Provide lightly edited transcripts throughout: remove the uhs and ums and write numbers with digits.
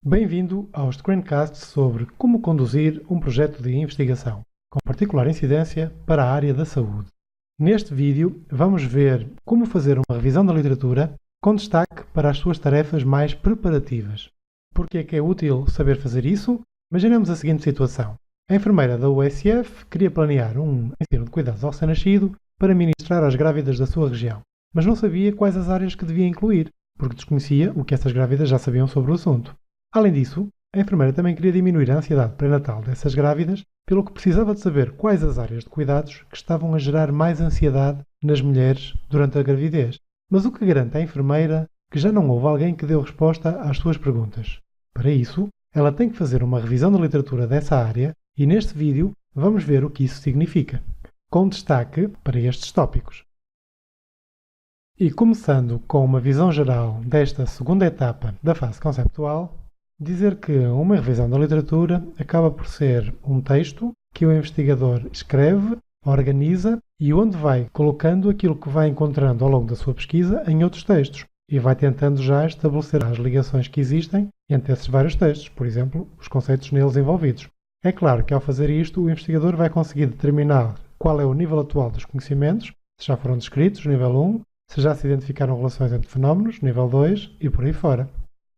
Bem-vindo ao screencast sobre como conduzir um projeto de investigação, com particular incidência para a área da saúde. Neste vídeo, vamos ver como fazer uma revisão da literatura com destaque para as suas tarefas mais preparativas. Por que é que é útil saber fazer isso? Imaginemos a seguinte situação. A enfermeira da USF queria planear um ensino de cuidados ao recém-nascido para ministrar às grávidas da sua região, mas não sabia quais as áreas que devia incluir, porque desconhecia o que essas grávidas já sabiam sobre o assunto. Além disso, a enfermeira também queria diminuir a ansiedade pré-natal dessas grávidas, pelo que precisava de saber quais as áreas de cuidados que estavam a gerar mais ansiedade nas mulheres durante a gravidez. Mas o que garante à enfermeira que já não houve alguém que deu resposta às suas perguntas? Para isso, ela tem que fazer uma revisão da literatura dessa área e neste vídeo vamos ver o que isso significa, com destaque para estes tópicos. E começando com uma visão geral desta segunda etapa da fase conceptual, dizer que uma revisão da literatura acaba por ser um texto que o investigador escreve, organiza e onde vai colocando aquilo que vai encontrando ao longo da sua pesquisa em outros textos e vai tentando já estabelecer as ligações que existem entre esses vários textos, por exemplo, os conceitos neles envolvidos. É claro que ao fazer isto, o investigador vai conseguir determinar qual é o nível atual dos conhecimentos, se já foram descritos, nível 1, se já se identificaram relações entre fenómenos, nível 2 e por aí fora.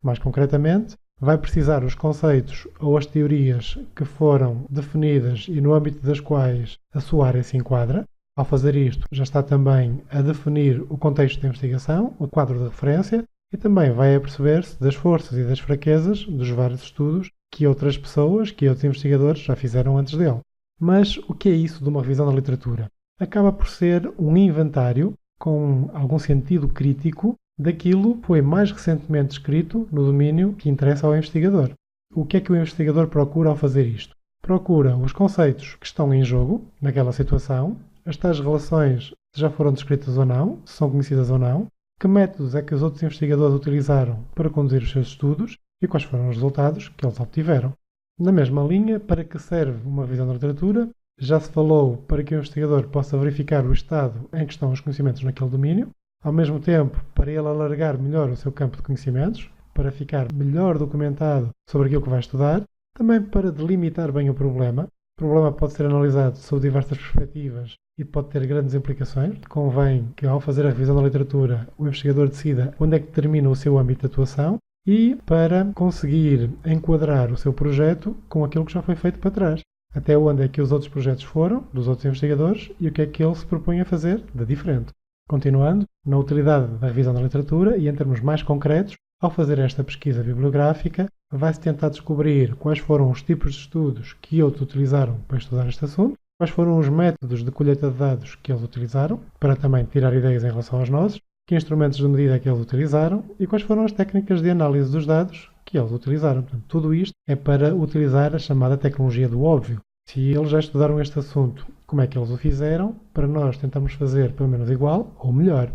Mais concretamente, vai precisar os conceitos ou as teorias que foram definidas e no âmbito das quais a sua área se enquadra. Ao fazer isto, já está também a definir o contexto de investigação, o quadro de referência, e também vai aperceber-se das forças e das fraquezas dos vários estudos que outras pessoas, que outros investigadores já fizeram antes dele. Mas o que é isso de uma revisão da literatura? Acaba por ser um inventário com algum sentido crítico daquilo que foi mais recentemente escrito no domínio que interessa ao investigador. O que é que o investigador procura ao fazer isto? Procura os conceitos que estão em jogo naquela situação, as tais relações se já foram descritas ou não, se são conhecidas ou não, que métodos é que os outros investigadores utilizaram para conduzir os seus estudos e quais foram os resultados que eles obtiveram. Na mesma linha, para que serve uma revisão da literatura? Já se falou para que o investigador possa verificar o estado em que estão os conhecimentos naquele domínio, ao mesmo tempo, para ele alargar melhor o seu campo de conhecimentos, para ficar melhor documentado sobre aquilo que vai estudar, também para delimitar bem o problema. O problema pode ser analisado sob diversas perspectivas e pode ter grandes implicações. Convém que, ao fazer a revisão da literatura, o investigador decida onde é que termina o seu âmbito de atuação e para conseguir enquadrar o seu projeto com aquilo que já foi feito para trás. Até onde é que os outros projetos foram, dos outros investigadores, e o que é que ele se propõe a fazer de diferente. Continuando, na utilidade da revisão da literatura e em termos mais concretos, ao fazer esta pesquisa bibliográfica, vai-se tentar descobrir quais foram os tipos de estudos que outros utilizaram para estudar este assunto, quais foram os métodos de colheita de dados que eles utilizaram, para também tirar ideias em relação aos nossos, que instrumentos de medida que eles utilizaram e quais foram as técnicas de análise dos dados que eles utilizaram. Portanto, tudo isto é para utilizar a chamada tecnologia do óbvio. Se eles já estudaram este assunto, como é que eles o fizeram, para nós tentarmos fazer pelo menos igual ou melhor.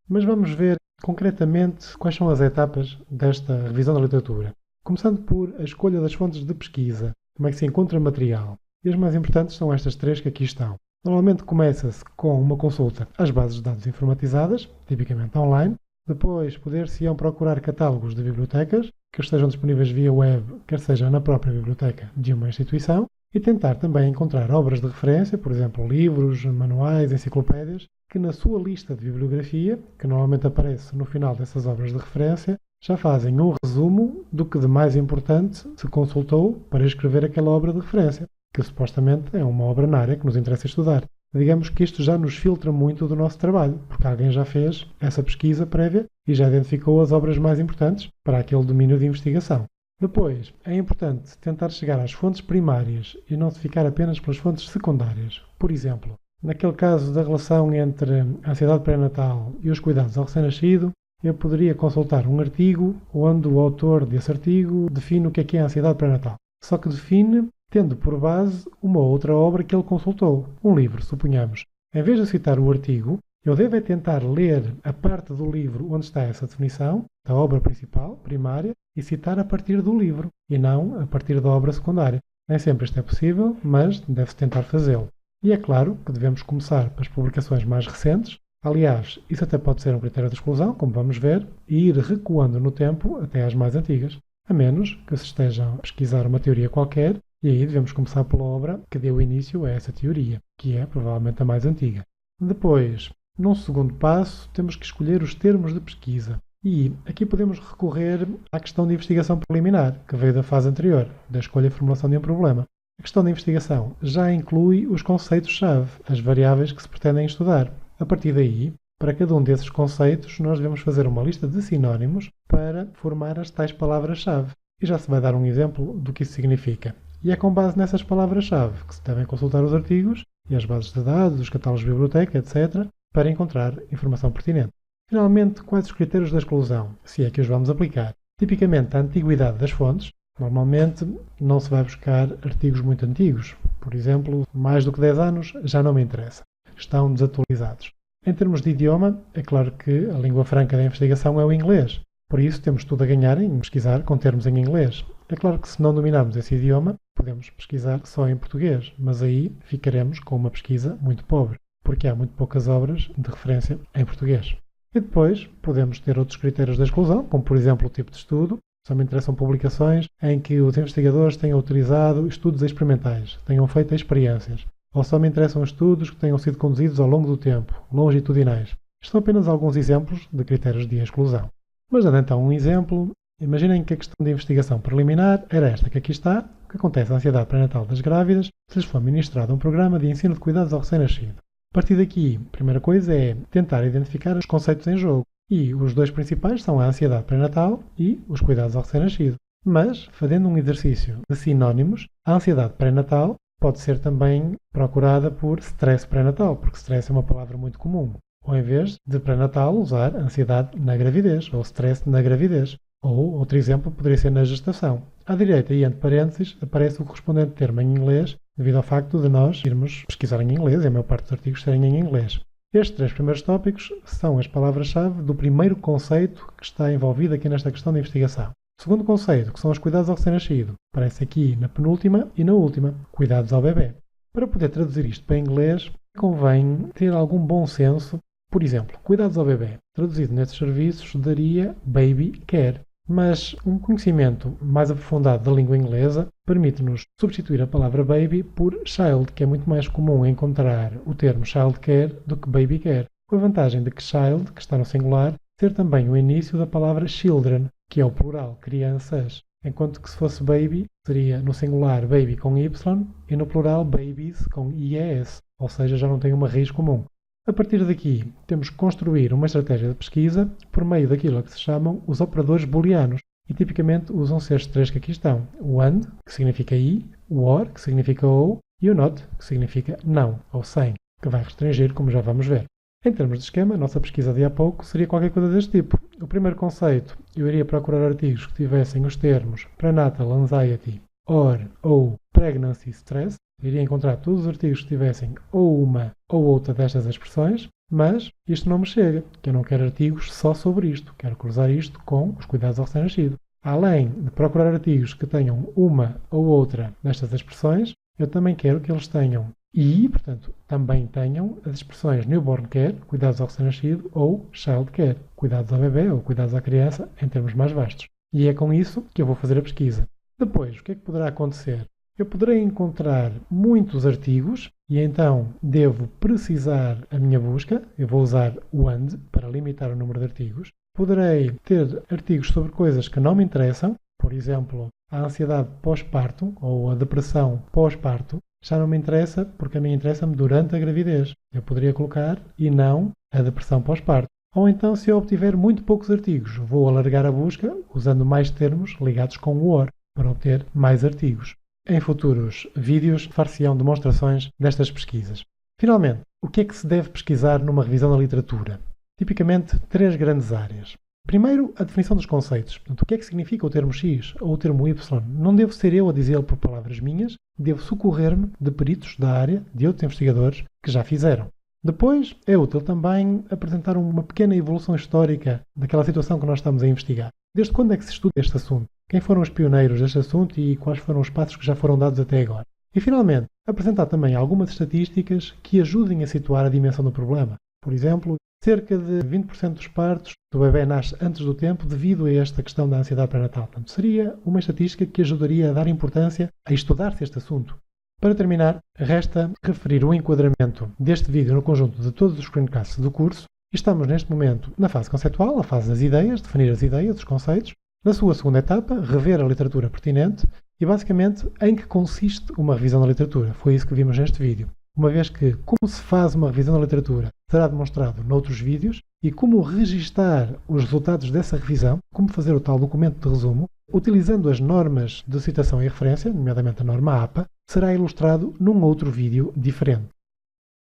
Mas vamos ver concretamente quais são as etapas desta revisão da literatura. Começando por a escolha das fontes de pesquisa, como é que se encontra material. E as mais importantes são estas três que aqui estão. Normalmente começa-se com uma consulta às bases de dados informatizadas, tipicamente online. Depois poder-se-ão procurar catálogos de bibliotecas que estejam disponíveis via web, quer seja na própria biblioteca de uma instituição, e tentar também encontrar obras de referência, por exemplo, livros, manuais, enciclopédias, que na sua lista de bibliografia, que normalmente aparece no final dessas obras de referência, já fazem um resumo do que de mais importante se consultou para escrever aquela obra de referência, que supostamente é uma obra na área que nos interessa estudar. Digamos que isto já nos filtra muito do nosso trabalho, porque alguém já fez essa pesquisa prévia e já identificou as obras mais importantes para aquele domínio de investigação. Depois, é importante tentar chegar às fontes primárias e não se ficar apenas pelas fontes secundárias. Por exemplo, naquele caso da relação entre a ansiedade pré-natal e os cuidados ao recém-nascido, eu poderia consultar um artigo onde o autor desse artigo define o que é a ansiedade pré-natal. Só que define tendo por base uma outra obra que ele consultou, um livro, suponhamos. Em vez de citar o artigo, eu devo tentar ler a parte do livro onde está essa definição, da obra principal, primária, e citar a partir do livro, e não a partir da obra secundária. Nem sempre isto é possível, mas deve-se tentar fazê-lo. E é claro que devemos começar pelas publicações mais recentes. Aliás, isso até pode ser um critério de exclusão, como vamos ver, e ir recuando no tempo até às mais antigas. a menos que se esteja a pesquisar uma teoria qualquer, e aí devemos começar pela obra que deu início a essa teoria, que é provavelmente a mais antiga. Depois, num segundo passo, temos que escolher os termos de pesquisa. E aqui podemos recorrer à questão de investigação preliminar, que veio da fase anterior, da escolha e formulação de um problema. A questão de investigação já inclui os conceitos-chave, as variáveis que se pretendem estudar. A partir daí, para cada um desses conceitos, nós devemos fazer uma lista de sinónimos para formar as tais palavras-chave. E já se vai dar um exemplo do que isso significa. E é com base nessas palavras-chave que se devem consultar os artigos e as bases de dados, os catálogos de biblioteca, etc., para encontrar informação pertinente. Finalmente, quais os critérios da exclusão, se é que os vamos aplicar? Tipicamente, a antiguidade das fontes. Normalmente, não se vai buscar artigos muito antigos. Por exemplo, mais do que 10 anos já não me interessa. Estão desatualizados. Em termos de idioma, é claro que a língua franca da investigação é o inglês. Por isso, temos tudo a ganhar em pesquisar com termos em inglês. É claro que se não dominarmos esse idioma, podemos pesquisar só em português, mas aí ficaremos com uma pesquisa muito pobre, porque há muito poucas obras de referência em português. E depois, podemos ter outros critérios de exclusão, como por exemplo o tipo de estudo. Só me interessam publicações em que os investigadores tenham utilizado estudos experimentais, tenham feito experiências. Ou só me interessam estudos que tenham sido conduzidos ao longo do tempo, longitudinais. Isto são apenas alguns exemplos de critérios de exclusão. Mas dando então um exemplo, imaginem que a questão de investigação preliminar era esta que aqui está, o que acontece à ansiedade pré-natal das grávidas se lhes for ministrado um programa de ensino de cuidados ao recém-nascido. A partir daqui, a primeira coisa é tentar identificar os conceitos em jogo. E os dois principais são a ansiedade pré-natal e os cuidados ao recém-nascido. Mas, fazendo um exercício de sinónimos, a ansiedade pré-natal pode ser também procurada por stress pré-natal, porque stress é uma palavra muito comum. Ou em vez de pré-natal, usar ansiedade na gravidez, ou stress na gravidez. Ou, outro exemplo, poderia ser na gestação. À direita e entre parênteses aparece o correspondente termo em inglês, devido ao facto de nós irmos pesquisar em inglês e a maior parte dos artigos serem em inglês. Estes 3 primeiros tópicos são as palavras-chave do primeiro conceito que está envolvido aqui nesta questão de investigação. O segundo conceito, que são os cuidados ao recém-nascido, aparece aqui na penúltima e na última, cuidados ao bebê. Para poder traduzir isto para inglês, convém ter algum bom senso. Por exemplo, cuidados ao bebê, traduzido nestes serviços, daria baby care. Mas um conhecimento mais aprofundado da língua inglesa permite-nos substituir a palavra baby por child, que é muito mais comum encontrar o termo child care do que baby care, com a vantagem de que child, que está no singular, ser também o início da palavra children, que é o plural, crianças, enquanto que se fosse baby, seria no singular baby com Y e no plural babies com IES, ou seja, já não tem uma raiz comum. A partir daqui, temos que construir uma estratégia de pesquisa por meio daquilo que se chamam os operadores booleanos. E tipicamente usam-se estes 3 que aqui estão. O AND, que significa I, o OR, que significa OU, e o NOT, que significa não, ou sem, que vai restringir, como já vamos ver. Em termos de esquema, a nossa pesquisa de há pouco seria qualquer coisa deste tipo. O primeiro conceito, eu iria procurar artigos que tivessem os termos prenatal anxiety, OR ou pregnancy stress. Iria encontrar todos os artigos que tivessem ou uma ou outra destas expressões, mas isto não me chega, que eu não quero artigos só sobre isto, quero cruzar isto com os cuidados ao recém-nascido. Além de procurar artigos que tenham uma ou outra destas expressões, eu também quero que eles tenham e, portanto, também tenham as expressões newborn care, cuidados ao recém-nascido, ou child care, cuidados ao bebê ou cuidados à criança, em termos mais vastos. E é com isso que eu vou fazer a pesquisa. Depois, o que é que poderá acontecer? Eu poderei encontrar muitos artigos e então devo precisar a minha busca. Eu vou usar o AND para limitar o número de artigos. Poderei ter artigos sobre coisas que não me interessam, por exemplo, a ansiedade pós-parto ou a depressão pós-parto. Já não me interessa porque a mim interessa-me durante a gravidez. Eu poderia colocar e não a depressão pós-parto. Ou então, se eu obtiver muito poucos artigos, vou alargar a busca usando mais termos ligados com o OR para obter mais artigos. Em futuros vídeos far-se-ão demonstrações destas pesquisas. Finalmente, o que é que se deve pesquisar numa revisão da literatura? Tipicamente, 3 grandes áreas. Primeiro, a definição dos conceitos. Portanto, o que é que significa o termo X ou o termo Y? Não devo ser eu a dizê-lo por palavras minhas, devo socorrer-me de peritos da área, de outros investigadores que já fizeram. Depois, é útil também apresentar uma pequena evolução histórica daquela situação que nós estamos a investigar. Desde quando é que se estuda este assunto? Quem foram os pioneiros deste assunto e quais foram os passos que já foram dados até agora? E, finalmente, apresentar também algumas estatísticas que ajudem a situar a dimensão do problema. Por exemplo, cerca de 20% dos partos do bebê nasce antes do tempo devido a esta questão da ansiedade pré-natal. Portanto, seria uma estatística que ajudaria a dar importância a estudar-se este assunto. Para terminar, resta referir o enquadramento deste vídeo no conjunto de todos os screencasts do curso. Estamos neste momento na fase conceitual, a fase das ideias, definir as ideias, os conceitos. Na sua segunda etapa, rever a literatura pertinente e, basicamente, em que consiste uma revisão da literatura. Foi isso que vimos neste vídeo. Uma vez que como se faz uma revisão da literatura será demonstrado noutros vídeos e como registar os resultados dessa revisão, como fazer o tal documento de resumo, utilizando as normas de citação e referência, nomeadamente a norma APA, será ilustrado num outro vídeo diferente.